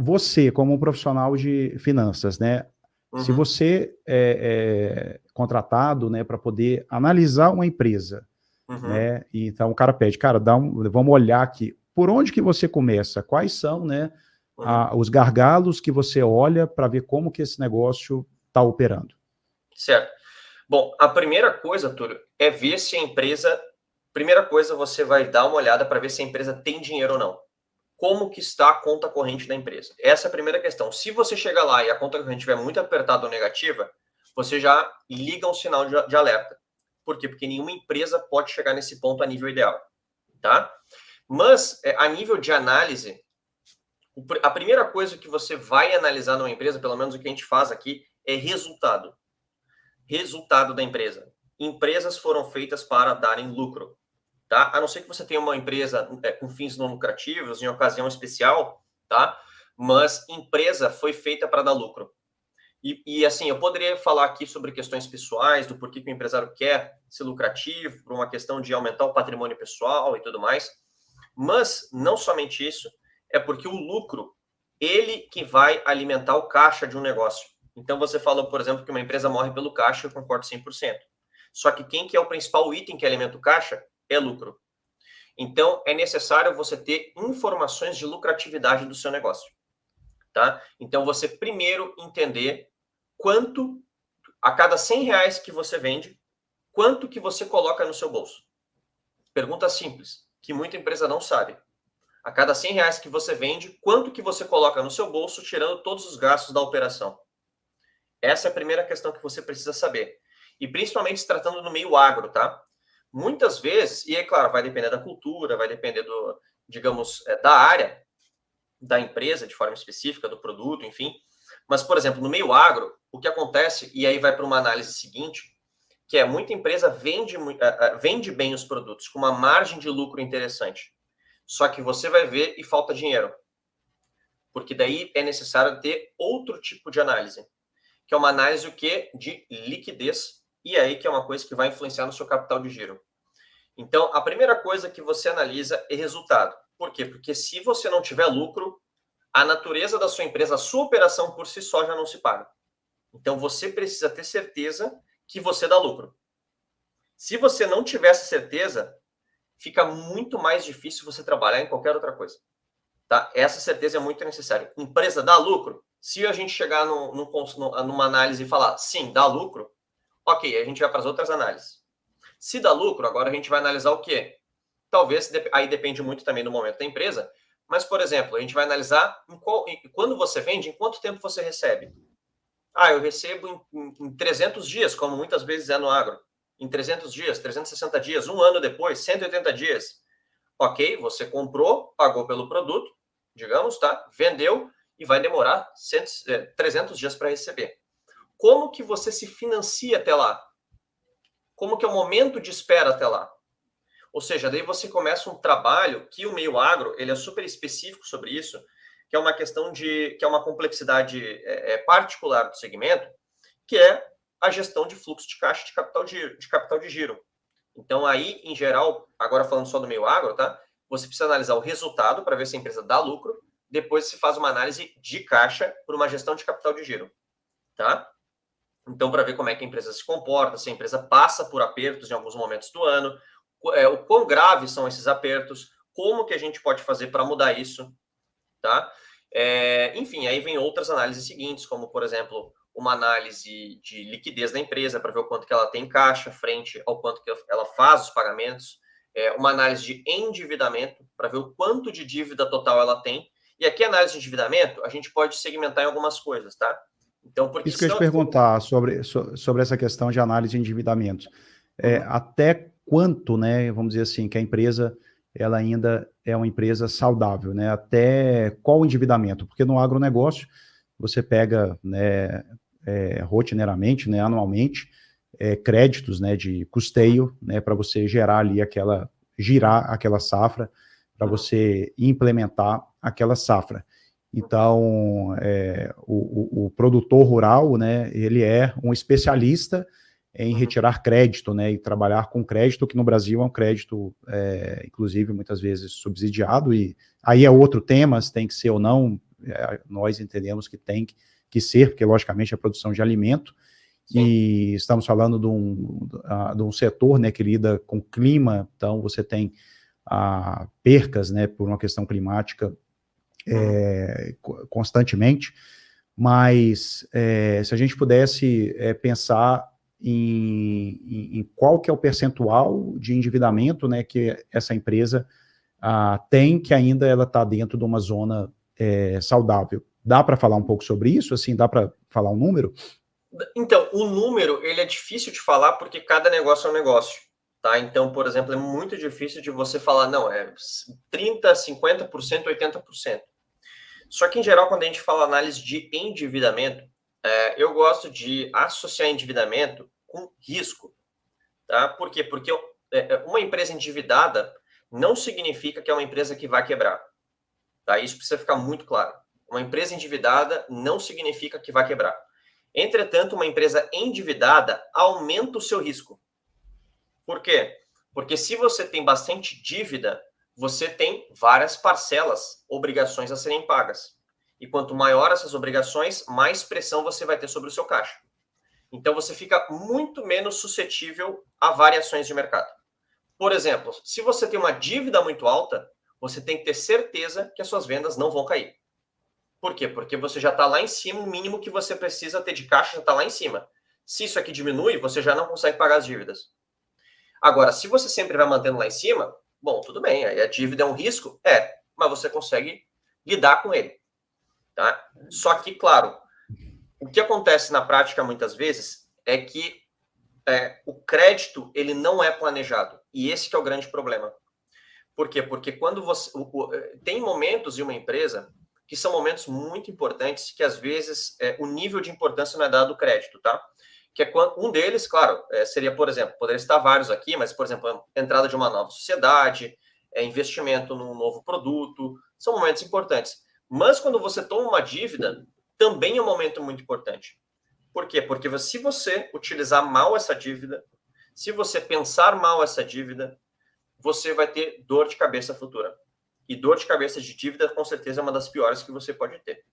você, como um profissional de finanças, né? Se você é contratado, né, para poder analisar uma empresa, né? E então o cara pede, cara, vamos olhar aqui, por onde que você começa? Quais são, né, os gargalos que você olha para ver como que esse negócio está operando? Certo. Bom, a primeira coisa, Túlio, é ver se a empresa... Primeira coisa, você vai dar uma olhada para ver se a empresa tem dinheiro ou não. Como que está a conta corrente da empresa? Essa é a primeira questão. Se você chegar lá e a conta corrente estiver muito apertada ou negativa, você já liga um sinal de alerta. Por quê? Porque nenhuma empresa pode chegar nesse ponto a nível ideal, tá? Mas, a nível de análise, a primeira coisa que você vai analisar numa empresa, pelo menos o que a gente faz aqui, é resultado. Resultado da empresa. Empresas foram feitas para darem lucro, tá? A não ser que você tenha uma empresa com fins não lucrativos, em ocasião especial, tá? Mas empresa foi feita para dar lucro. E assim, eu poderia falar aqui sobre questões pessoais, do porquê que o empresário quer ser lucrativo, por uma questão de aumentar o patrimônio pessoal e tudo mais. Mas não somente isso, é porque o lucro, ele que vai alimentar o caixa de um negócio. Então você falou, por exemplo, que uma empresa morre pelo caixa, eu concordo 100%. Só que quem que é o principal item que alimenta o caixa? É lucro. Então é necessário você ter informações de lucratividade do seu negócio, tá? Então você primeiro entender quanto, a cada 100 reais que você vende, quanto que você coloca no seu bolso. Pergunta simples, que muita empresa não sabe. A cada 100 reais que você vende, quanto que você coloca no seu bolso, tirando todos os gastos da operação? Essa é a primeira questão que você precisa saber. E principalmente se tratando no meio agro, tá? Muitas vezes, e é claro, vai depender da cultura, vai depender do, digamos, da área da empresa, de forma específica, do produto, enfim. Mas, por exemplo, no meio agro, o que acontece, e aí vai para uma análise seguinte, que é muita empresa vende bem os produtos, com uma margem de lucro interessante. Só que você vai ver e falta dinheiro. Porque daí é necessário ter outro tipo de análise, que é uma análise o quê? De liquidez, e aí que é uma coisa que vai influenciar no seu capital de giro. Então, a primeira coisa que você analisa é resultado. Por quê? Porque se você não tiver lucro, a natureza da sua empresa, a sua operação por si só já não se paga. Então, você precisa ter certeza que você dá lucro. Se você não tiver essa certeza, fica muito mais difícil você trabalhar em qualquer outra coisa. Tá? Essa certeza é muito necessária. Empresa dá lucro? Se a gente chegar numa análise e falar, sim, dá lucro, ok, a gente vai para as outras análises. Se dá lucro, agora a gente vai analisar o quê? Talvez, aí depende muito também do momento da empresa, mas, por exemplo, a gente vai analisar quando você vende, em quanto tempo você recebe. Ah, eu recebo em 300 dias, como muitas vezes é no agro. Em 300 dias, 360 dias, um ano depois, 180 dias. Ok, você comprou, pagou pelo produto, digamos, tá? Vendeu e vai demorar 300 dias para receber. Como que você se financia até lá? Como que é o momento de espera até lá? Ou seja, daí você começa um trabalho que o meio agro, ele é super específico sobre isso, que é uma questão que é uma complexidade particular do segmento, que é a gestão de fluxo de caixa de capital de giro. Então aí, em geral, agora falando só do meio agro, tá? Você precisa analisar o resultado para ver se a empresa dá lucro, depois se faz uma análise de caixa por uma gestão de capital de giro, tá? Então, para ver como é que a empresa se comporta, se a empresa passa por apertos em alguns momentos do ano, o quão graves são esses apertos, como que a gente pode fazer para mudar isso, tá? Enfim, aí vem outras análises seguintes, como, por exemplo, uma análise de liquidez da empresa, para ver o quanto que ela tem em caixa frente ao quanto que ela faz os pagamentos, uma análise de endividamento, para ver o quanto de dívida total ela tem, e aqui a análise de endividamento, a gente pode segmentar em algumas coisas, tá? Então, porque Isso que eu ia te perguntar sobre essa questão de análise de endividamentos. Até quanto, né, vamos dizer assim, que a empresa ela ainda é uma empresa saudável, né? Até qual endividamento? Porque no agronegócio você pega, né, rotineiramente, né, anualmente, créditos, né, de custeio, né, para você girar aquela safra, para você implementar aquela safra. Então, o produtor rural, né, ele é um especialista em retirar crédito, né, e trabalhar com crédito, que no Brasil é um crédito, inclusive, muitas vezes subsidiado, e aí é outro tema, se tem que ser ou não, nós entendemos que tem que ser, porque logicamente é produção de alimento. Sim. E estamos falando de um setor, né, que lida com clima, então você tem percas, né, por uma questão climática constantemente, mas se a gente pudesse pensar em qual que é o percentual de endividamento, né, que essa empresa tem, que ainda ela está dentro de uma zona saudável. Dá para falar um pouco sobre isso? Assim, dá para falar um número? Então, o número, ele é difícil de falar porque cada negócio é um negócio, tá? Então, por exemplo, é muito difícil de você falar, não, é 30%, 50%, 80%. Só que, em geral, quando a gente fala análise de endividamento, eu gosto de associar endividamento com risco, tá? Por quê? Porque uma empresa endividada não significa que é uma empresa que vai quebrar, tá? Isso precisa ficar muito claro. Uma empresa endividada não significa que vai quebrar. Entretanto, uma empresa endividada aumenta o seu risco. Por quê? Porque se você tem bastante dívida, você tem várias parcelas, obrigações a serem pagas. E quanto maior essas obrigações, mais pressão você vai ter sobre o seu caixa. Então, você fica muito menos suscetível a variações de mercado. Por exemplo, se você tem uma dívida muito alta, você tem que ter certeza que as suas vendas não vão cair. Por quê? Porque você já está lá em cima, o mínimo que você precisa ter de caixa já está lá em cima. Se isso aqui diminui, você já não consegue pagar as dívidas. Agora, se você sempre vai mantendo lá em cima, bom, tudo bem, aí a dívida é um risco? Mas você consegue lidar com ele. Tá? Só que, claro, o que acontece na prática muitas vezes é que o crédito ele não é planejado. E esse que é o grande problema. Por quê? Porque quando você... tem momentos em uma empresa que são momentos muito importantes, que às vezes o nível de importância não é dado crédito, tá? Que é quando, um deles, claro, seria, por exemplo, poderia estar vários aqui, mas, por exemplo, a entrada de uma nova sociedade, investimento num novo produto, são momentos importantes. Mas quando você toma uma dívida, também é um momento muito importante. Por quê? Porque se você utilizar mal essa dívida, se você pensar mal essa dívida, você vai ter dor de cabeça futura. E dor de cabeça de dívida, com certeza, é uma das piores que você pode ter.